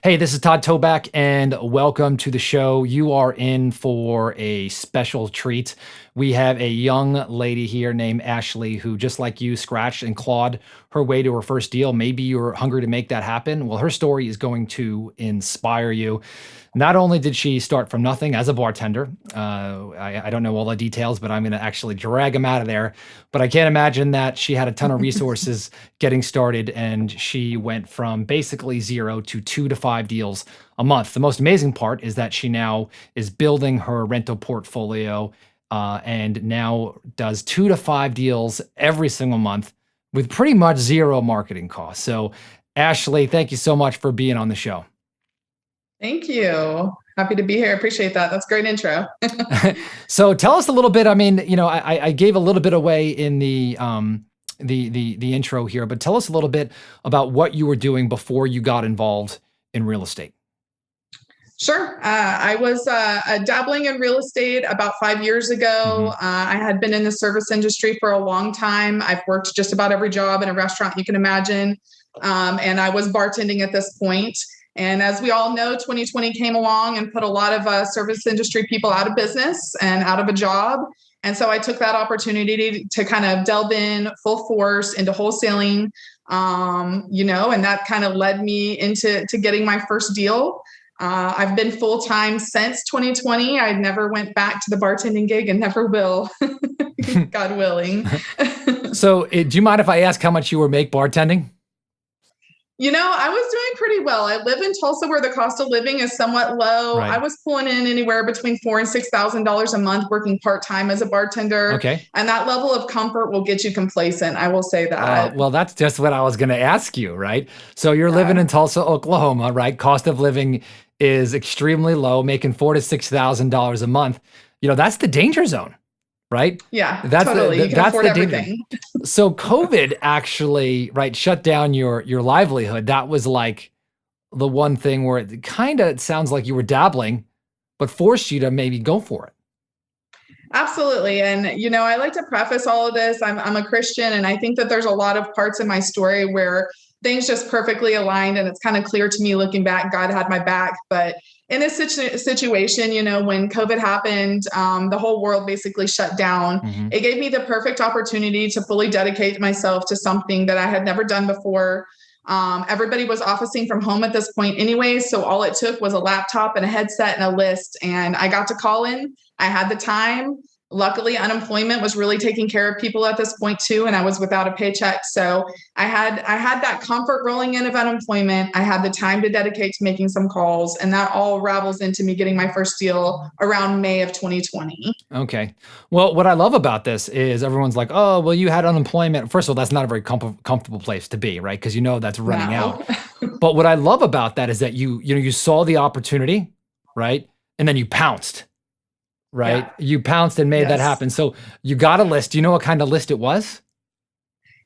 Hey, this is Todd Toback, and welcome to the show. You are in for a special treat. We have a young lady here named Ashley who, just like you, scratched and clawed her way to her first deal. Maybe you're hungry to make that happen. Well, her story is going to inspire you. Not only did she start from nothing as a bartender, I don't know all the details, but I'm going to actually drag him out of there. But I can't imagine that she had a ton of resources getting started, and she went from basically zero to 2 to 5 deals a month. The most amazing part is that she now is building her rental portfolio and now does 2 to 5 deals every single month with pretty much zero marketing costs. So, Ashley, thank you so much for being on the show. Thank you. Happy to be here. Appreciate that. That's a great intro. So tell us a little bit. I mean, I gave a little bit away in the intro here, but tell us a little bit about what you were doing before you got involved in real estate. Sure. I was dabbling in real estate about 5 years ago. I had been in the service industry for a long time. I've worked just about every job in a restaurant you can imagine. And I was bartending at this point. And as we all know, 2020 came along and put a lot of service industry people out of business and out of a job. And so I took that opportunity to kind of delve in full force into wholesaling, and that kind of led me into getting my first deal. I've been full-time since 2020. I never went back to the bartending gig and never will, God willing. So do you mind if I ask how much you were make bartending? I was doing pretty well. I live in Tulsa where the cost of living is somewhat low. Right. I was pulling in anywhere between $4,000 and $6,000 a month working part-time as a bartender. Okay. And that level of comfort will get you complacent. I will say that. Well, that's just what I was going to ask you, right? So you're living in Tulsa, Oklahoma, right? Cost of living is extremely low, making $4,000 to $6,000 a month. That's the danger zone, right? Yeah, that's totally. You can that's afford the everything. So COVID actually, right, shut down your livelihood. That was like the one thing where it kind of sounds like you were dabbling, but forced you to maybe go for it. Absolutely. And, I like to preface all of this. I'm a Christian, and I think that there's a lot of parts in my story where things just perfectly aligned. And it's kind of clear to me looking back, God had my back. But in this situation, when COVID happened, the whole world basically shut down. It gave me the perfect opportunity to fully dedicate myself to something that I had never done before. Everybody was officing from home at this point anyway. So all it took was a laptop and a headset and a list. And I got to call in. I had the time. Luckily, unemployment was really taking care of people at this point too, and I was without a paycheck. So I had that comfort rolling in of unemployment. I had the time to dedicate to making some calls, and that all ravels into me getting my first deal around May of 2020. Okay. Well, what I love about this is everyone's like, "Oh, well, you had unemployment." First of all, that's not a very comfortable place to be, right? Because that's running out. But what I love about that is that you saw the opportunity, right, and then you pounced. Right? Yeah. You pounced and made that happen. So you got a list. Do you know what kind of list it was?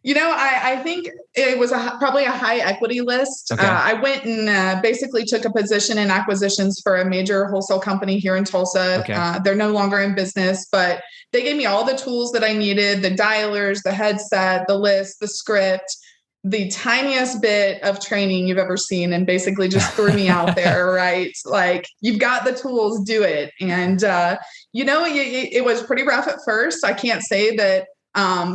I think it was probably a high equity list. Okay. I went and basically took a position in acquisitions for a major wholesale company here in Tulsa. Okay. They're no longer in business, but they gave me all the tools that I needed, the dialers, the headset, the list, the script, the tiniest bit of training you've ever seen, and basically just threw me out there, right? Like, you've got the tools, do it. And, it was pretty rough at first. I can't say that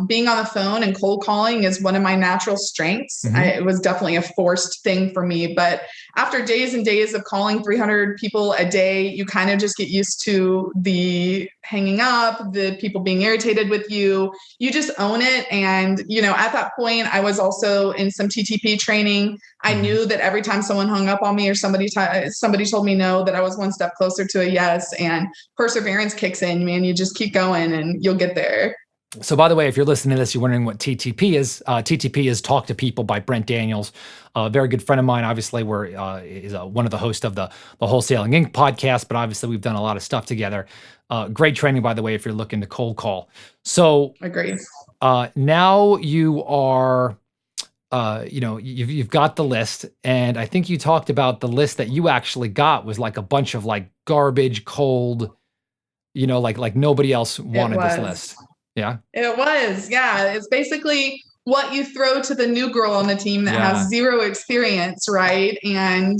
being on the phone and cold calling is one of my natural strengths. It was definitely a forced thing for me. But after days and days of calling 300 people a day, you kind of just get used to the hanging up, the people being irritated with you. You just own it. And, at that point, I was also in some TTP training. I knew that every time someone hung up on me or somebody told me no, that I was one step closer to a yes. And perseverance kicks in, man. You just keep going and you'll get there. So, by the way, if you're listening to this, you're wondering what TTP is. TTP is Talk to People by Brent Daniels, a very good friend of mine. Obviously, is one of the hosts of the Wholesaling Inc. podcast, but obviously we've done a lot of stuff together. Great training, by the way, if you're looking to cold call. So, Agreed. Now you are, you've got the list, and I think you talked about the list that you actually got was like a bunch of like garbage, cold, like nobody else wanted this list. Yeah. It was. Yeah. It's basically what you throw to the new girl on the team that has zero experience, right? And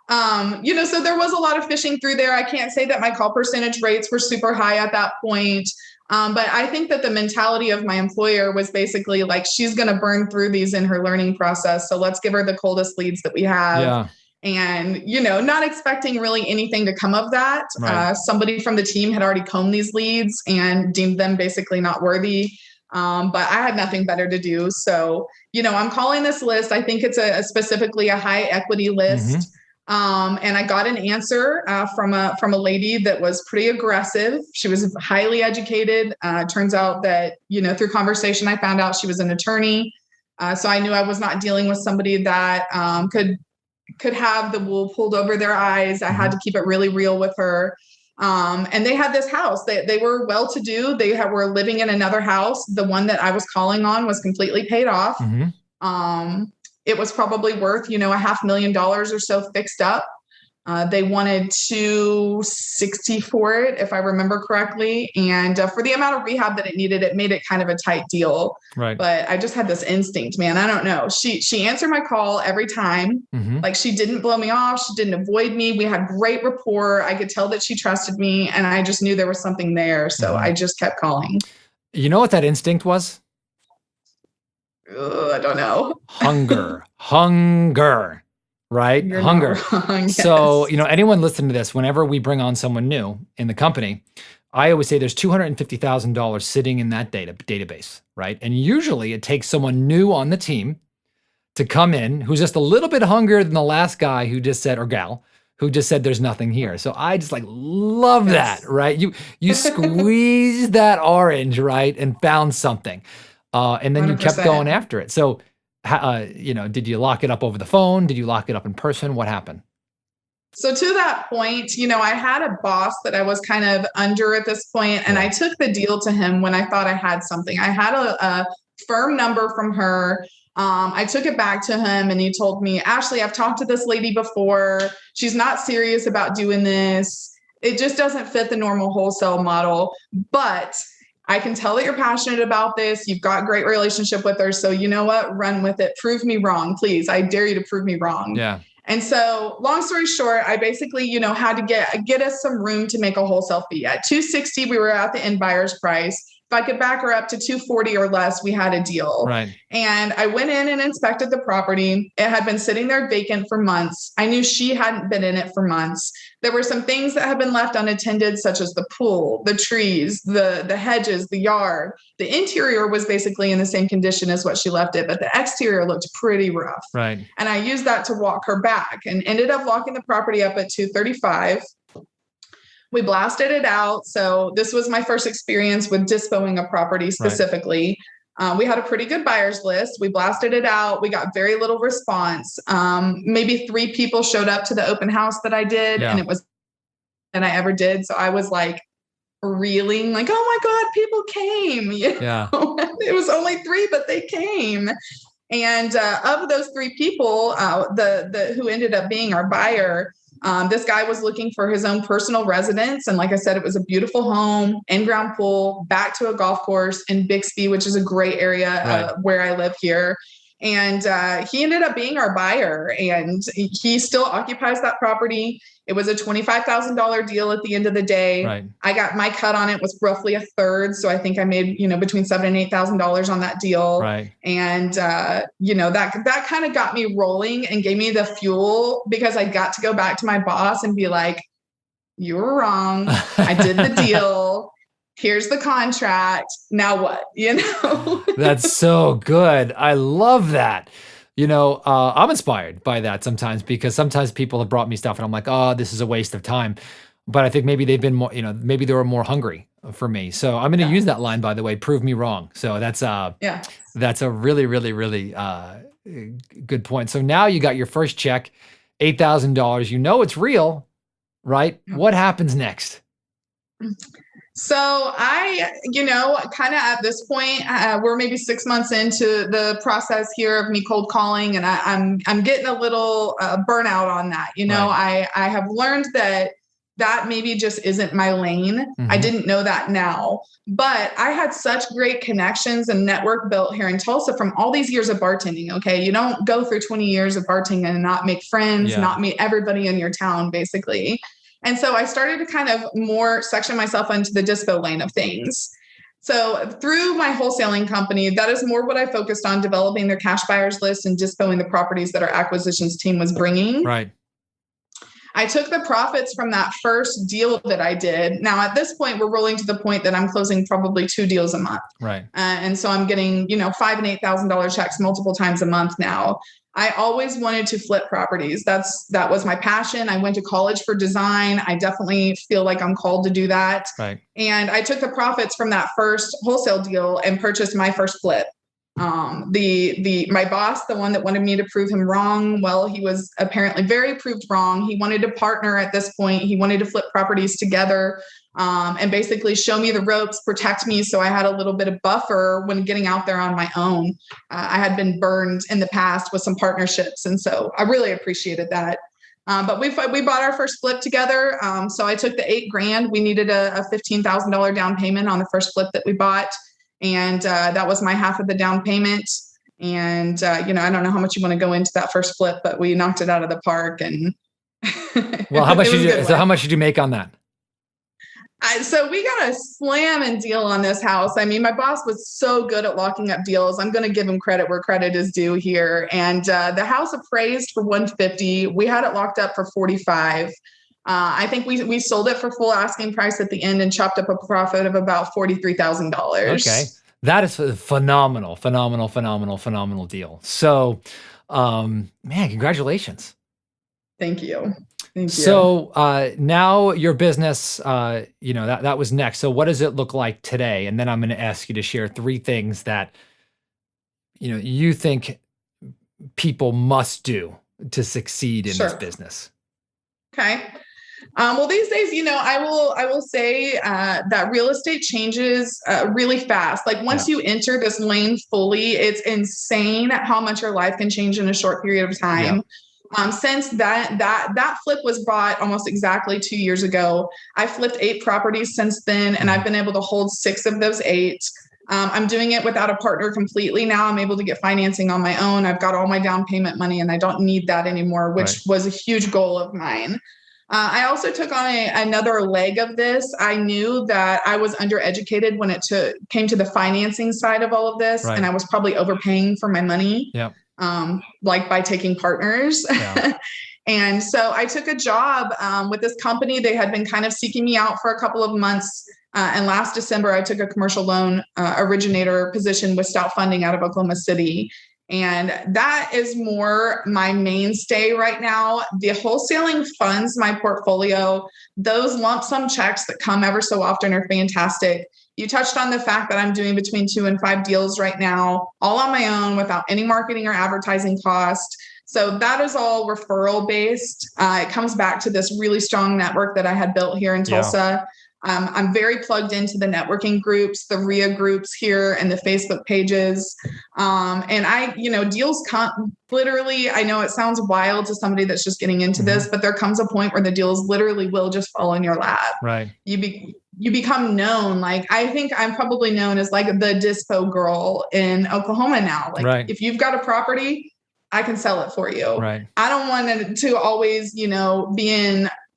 So there was a lot of fishing through there. I can't say that my call percentage rates were super high at that point. But I think that the mentality of my employer was basically like, she's going to burn through these in her learning process. So let's give her the coldest leads that we have. Yeah. And, not expecting really anything to come of that. Right. Somebody from the team had already combed these leads and deemed them basically not worthy. But I had nothing better to do. So, I'm calling this list. I think it's specifically a high equity list. And I got an answer from a lady that was pretty aggressive. She was highly educated. Turns out that, through conversation, I found out she was an attorney. So I knew I was not dealing with somebody that could have the wool pulled over their eyes. I had to keep it really real with her. And they had this house. They were well-to-do. Were living in another house. The one that I was calling on was completely paid off. It was probably worth, $500,000 or so fixed up. They wanted $260 for it, if I remember correctly. And for the amount of rehab that it needed, it made it kind of a tight deal. Right. But I just had this instinct, man. I don't know. She answered my call every time. Like, she didn't blow me off. She didn't avoid me. We had great rapport. I could tell that she trusted me, and I just knew there was something there. So I just kept calling. You know what that instinct was? I don't know. Hunger, right? You're Hunger. not wrong, yes. So, anyone listening to this, whenever we bring on someone new in the company, I always say there's $250,000 sitting in that database, right? And usually it takes someone new on the team to come in who's just a little bit hungrier than the last guy who just said, or gal, who just said there's nothing here. So I just love that, right? You squeezed that orange, right? And found something. And then you kept 100%. going after it. So, did you lock it up over the phone? Did you lock it up in person? What happened? So to that point, I had a boss that I was kind of under at this point, and I took the deal to him when I thought I had something. I had a firm number from her. I took it back to him, and he told me, Ashley, I've talked to this lady before. She's not serious about doing this. It just doesn't fit the normal wholesale model, but I can tell that you're passionate about this. You've got a great relationship with her. So you know what? Run with it. Prove me wrong, please. I dare you to prove me wrong. Yeah. And so long story short, I basically, had to get us some room to make a wholesale fee. At $260, we were at the end buyer's price. If I could back her up to $240 or less, we had a deal. Right. And I went in and inspected the property. It had been sitting there vacant for months. I knew she hadn't been in it for months. There were some things that had been left unattended, such as the pool, the trees, the hedges, the yard. The interior was basically in the same condition as what she left it, but the exterior looked pretty rough. Right. And I used that to walk her back and ended up locking the property up at $235. We blasted it out. So this was my first experience with dispoing a property specifically. Right. We had a pretty good buyer's list. We blasted it out. We got very little response. Maybe 3 people showed up to the open house that I did, and it was and I ever did. So I was reeling, oh my God, people came. Yeah. It was only 3, but they came. And of those 3 people, who ended up being our buyer, this guy was looking for his own personal residence. And like I said, it was a beautiful home, in-ground pool, back to a golf course in Bixby, which is a great area where I live here. And he ended up being our buyer, and he still occupies that property. It was a $25,000 deal at the end of the day. Right. I got my cut on it was roughly a third. So I think I made, between $7,000 and $8,000 on that deal. Right. And, that kind of got me rolling and gave me the fuel, because I got to go back to my boss and be like, you were wrong. I did the deal. Here's the contract. Now what? That's so good. I love that. I'm inspired by that sometimes, because sometimes people have brought me stuff and I'm like, oh, this is a waste of time. But I think maybe they've been more, maybe they were more hungry for me. So I'm going to use that line, by the way, prove me wrong. So that's a really, really, really good point. So now you got your first check, $8,000, it's real, right? What happens next? So I, kind of at this point, we're maybe 6 months into the process here of me cold calling, and I'm getting a little burnout on that. I have learned that that maybe just isn't my lane. I didn't know that now, but I had such great connections and network built here in Tulsa from all these years of bartending. Okay. You don't go through 20 years of bartending and not make friends, not meet everybody in your town, basically. And so I started to kind of more section myself into the dispo lane of things. So through my wholesaling company, that is more what I focused on, developing their cash buyers list and dispoing the properties that our acquisitions team was bringing. Right. I took the profits from that first deal that I did. Now, at this point, we're rolling to the point that I'm closing probably 2 deals a month. Right. And so I'm getting, $5,000 and $8,000 checks multiple times a month now. I always wanted to flip properties. That was my passion. I went to college for design. I definitely feel like I'm called to do that. Right. And I took the profits from that first wholesale deal and purchased my first flip. My boss, the one that wanted me to prove him wrong, well, he was apparently very proved wrong. He wanted to partner at this point. He wanted to flip properties together, and basically show me the ropes, protect me. So I had a little bit of buffer when getting out there on my own. I had been burned in the past with some partnerships. And so I really appreciated that. But we bought our first flip together. So I took the $8,000. We needed a $15,000 down payment on the first flip that we bought. And that was my half of the down payment. And, I don't know how much you want to go into that first flip, but we knocked it out of the park. And well, how much did you make on that? So we got a slamming deal on this house. I mean, my boss was so good at locking up deals. I'm going to give him credit where credit is due here. And the house appraised for $150,000. We had it locked up for $45,000. I think we sold it for full asking price at the end and chopped up a profit of about $43,000. Okay. That is a phenomenal deal. So, man, congratulations. Thank you. Thank you. So, now your business, that was next. So what does it look like today? And then I'm going to ask you to share 3 things that, you think people must do to succeed in this business. Okay. Well, these days, I will say that real estate changes really fast. Like once you enter this lane fully, it's insane how much your life can change in a short period of time. Since that flip was bought almost exactly 2 years ago, I flipped 8 properties since then, and I've been able to hold 6 of those 8. I'm doing it without a partner completely now. I'm able to get financing on my own. I've got all my down payment money, and I don't need that anymore, which was a huge goal of mine. I also took on another leg of this. I knew that I was undereducated when it came to the financing side of all of this, and I was probably overpaying for my money, like by taking partners. And so I took a job with this company. They had been kind of seeking me out for a couple of months. And last December, I took a commercial loan originator position with Stout Funding out of Oklahoma City. And that is more my mainstay right now. The wholesaling funds my portfolio. Those lump sum checks that come ever so often are fantastic. You touched on the fact that I'm doing between 2 and 5 deals right now, all on my own without any marketing or advertising cost. So that is all referral based. It comes back to this really strong network that I had built here in Tulsa. I'm very plugged into the networking groups, the RIA groups here and the Facebook pages. And deals come literally, I know it sounds wild to somebody that's just getting into this, but there comes a point where the deals literally will just fall in your lap. Right. You become known. Like, I think I'm probably known as like the dispo girl in Oklahoma now. Like if you've got a property, I can sell it for you. Right. I don't want it to always, be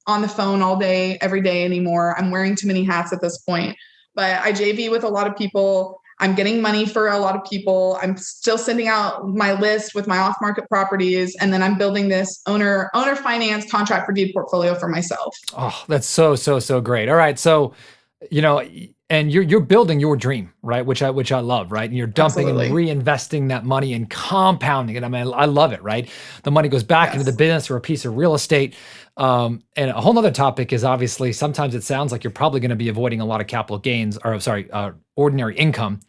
on the phone all day, every day anymore. I'm wearing too many hats at this point, but I JV with a lot of people. I'm getting money for a lot of people. I'm still sending out my list with my off-market properties. And then I'm building this owner finance contract for deed portfolio for myself. Oh, that's so great. All right. So, and you're building your dream, right? Which I love, right? And you're dumping and reinvesting that money and compounding it. I mean, I love it, right? The money goes back into the business or a piece of real estate. And a whole nother topic is obviously sometimes it sounds like you're probably going to be avoiding a lot of capital gains ordinary income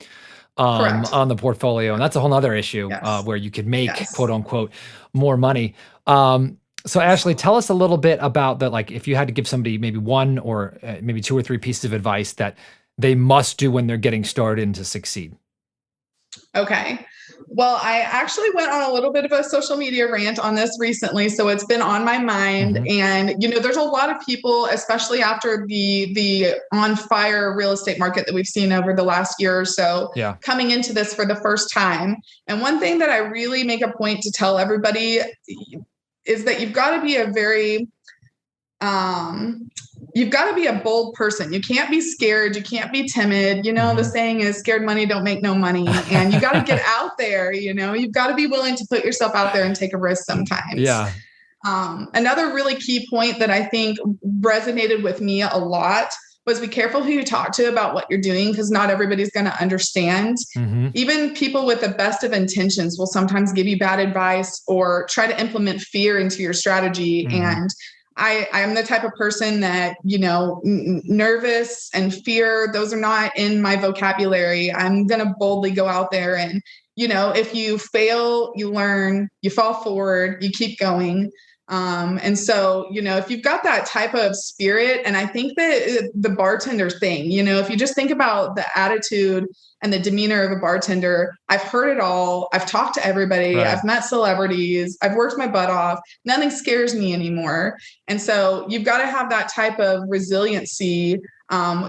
on the portfolio. And that's a whole nother issue where you could make quote unquote more money. So Ashley, tell us a little bit about that. Like if you had to give somebody maybe 1 or maybe 2 or 3 pieces of advice that they must do when they're getting started and to succeed. Okay. Well, I actually went on a little bit of a social media rant on this recently, so it's been on my mind. Mhm. And there's a lot of people, especially after the on fire real estate market that we've seen over the last year or so, Yeah. coming into this for the first time. And one thing that I really make a point to tell everybody is that you've got to be a bold person. You can't be scared. You can't be timid. The saying is scared money don't make no money. And you got to get out there. You've got to be willing to put yourself out there and take a risk sometimes. Yeah. Another really key point that I think resonated with me a lot was be careful who you talk to about what you're doing, because not everybody's going to understand. Even people with the best of intentions will sometimes give you bad advice or try to implement fear into your strategy. And I'm the type of person that, nervous and fear, those are not in my vocabulary. I'm going to boldly go out there and, if you fail, you learn, you fall forward, you keep going. And so, if you've got that type of spirit, and I think that the bartender thing, if you just think about the attitude and the demeanor of a bartender, I've heard it all. I've talked to everybody. Right. I've met celebrities. I've worked my butt off. Nothing scares me anymore. And so you've got to have that type of resiliency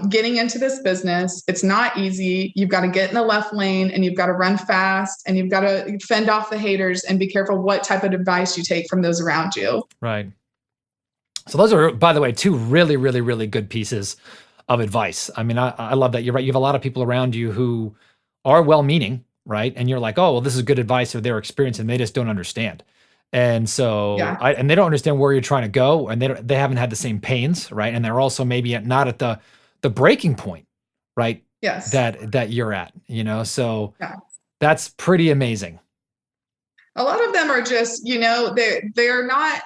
getting into this business. It's not easy. You've got to get in the left lane, and you've got to run fast, and you've got to fend off the haters, and be careful what type of advice you take from those around you. Right. So those are, by the way, two really, really, really good pieces of advice. I mean, I love that. You're right. You have a lot of people around you who are well-meaning, right? And you're like, oh, well, this is good advice or their experience, and they just don't understand. And so, and they don't understand where you're trying to go, and they haven't had the same pains, right? And they're also maybe not at the breaking point, right? Yes. That you're at, so that's pretty amazing. A lot of them are just, they're not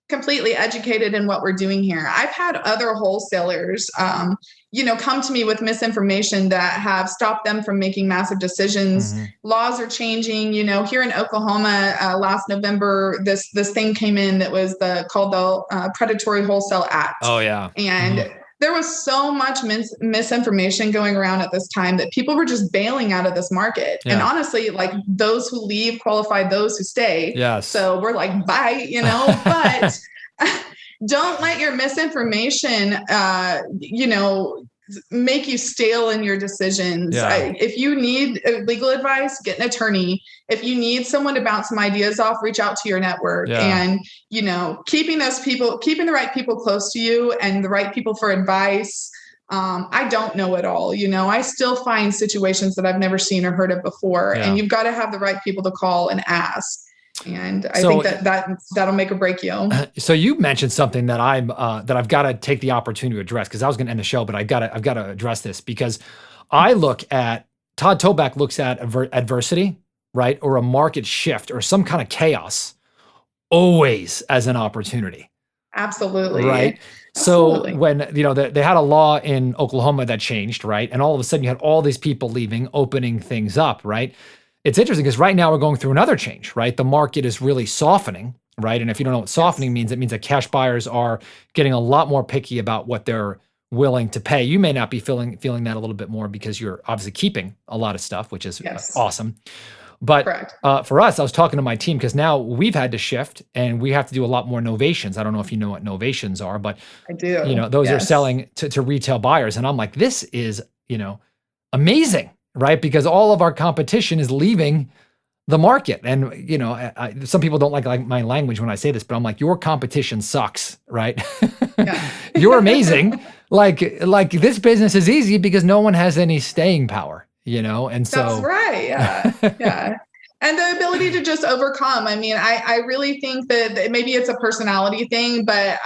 completely educated in what we're doing here. I've had other wholesalers, come to me with misinformation that have stopped them from making massive decisions. Laws are changing. Here in Oklahoma, last November, this thing came in that was called the Predatory Wholesale Act. Oh yeah, and there was so much misinformation going around at this time that people were just bailing out of this market. And honestly, like, those who leave qualify those who stay. Yes. So we're like, bye, but don't let your misinformation, make you stale in your decisions. If you need legal advice, get an attorney. If you need someone to bounce some ideas off, reach out to your network. And, keeping the right people close to you and the right people for advice. I don't know it all. I still find situations that I've never seen or heard of before. And you've got to have the right people to call and ask. And I think that'll make or break you. So you mentioned something that I've got to take the opportunity to address, because I was going to end the show, but I've got to address this, because I look at Todd Toback looks at adversity, right, or a market shift or some kind of chaos always as an opportunity. Absolutely. Right. So when, they had a law in Oklahoma that changed, right, and all of a sudden you had all these people leaving, opening things up, right. It's interesting because right now we're going through another change, right? The market is really softening, right? And if you don't know what softening means, it means that cash buyers are getting a lot more picky about what they're willing to pay. You may not be feeling that a little bit more because you're obviously keeping a lot of stuff, which is awesome. But for us, I was talking to my team, because now we've had to shift and we have to do a lot more novations. I don't know if you know what novations are, but I do. Those are selling to retail buyers. And I'm like, this is, amazing. Right? Because all of our competition is leaving the market. And, some people don't like my language when I say this, but I'm like, your competition sucks, right? You're amazing. Like this business is easy because no one has any staying power, and so. That's right. Yeah. And the ability to just overcome. I mean, I really think that maybe it's a personality thing, but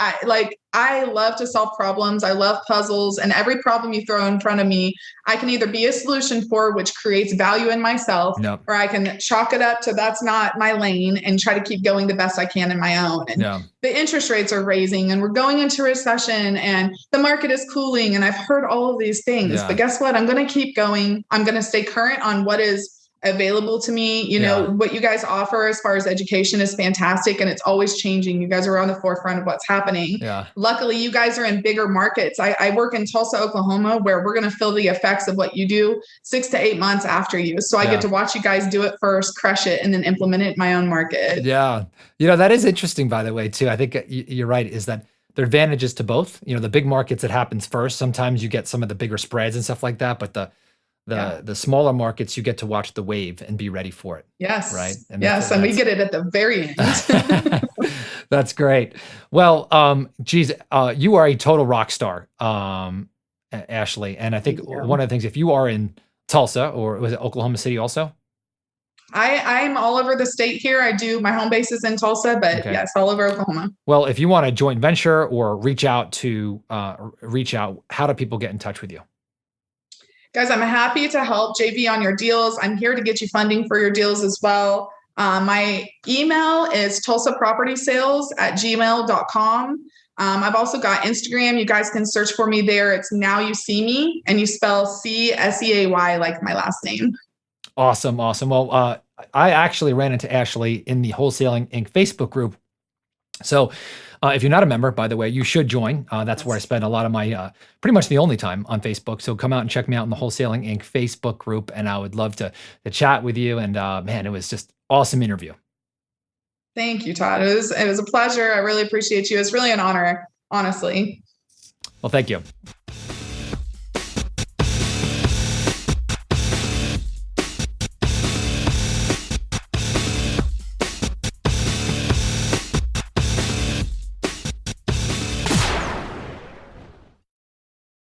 I love to solve problems. I love puzzles, and every problem you throw in front of me, I can either be a solution for, which creates value in myself, or I can chalk it up to that's not my lane and try to keep going the best I can in my own. And the interest rates are raising, and we're going into recession, and the market is cooling. And I've heard all of these things, but guess what? I'm going to keep going. I'm going to stay current on what is available to me. You know, Yeah. what you guys offer as far as education is fantastic, and it's always changing. You guys are on the forefront of what's happening. Yeah. Luckily, you guys are in bigger markets. I work in Tulsa, Oklahoma, where we're going to feel the effects of what you do 6 to 8 months after you. So I Yeah. get to watch you guys do it first, crush it, and then implement it in my own market. Yeah. That is interesting, by the way, too. I think you're right, is that there are advantages to both. The big markets, it happens first. Sometimes you get some of the bigger spreads and stuff like that, but the Yeah. the the smaller markets, you get to watch the wave and be ready for it. Right. Yes. And Yes. And we get it at the very end. that's great. Well, geez, you are a total rock star, Ashley. And I think Thank you. one of the things, if you are in Tulsa, or was it Oklahoma City also? I'm all over the state here. My home base is in Tulsa, but Okay. yes, all over Oklahoma. Well, if you want a joint venture or reach out, how do people get in touch with you? Guys, I'm happy to help JV on your deals. I'm here to get you funding for your deals as well. My email is tulsapropertysales@gmail.com. I've also got Instagram. You guys can search for me there. It's Now You See Me, and you spell CSEAY like my last name. Awesome. Awesome. Well, I actually ran into Ashley in the Wholesaling Inc. Facebook group. So if you're not a member, by the way, you should join. That's where I spend a lot of my, pretty much the only time on Facebook. So come out and check me out in the Wholesaling Inc. Facebook group, and I would love to chat with you. And man, it was just awesome interview. Thank you, Todd. It was a pleasure. I really appreciate you. It's really an honor, honestly. Well, thank you.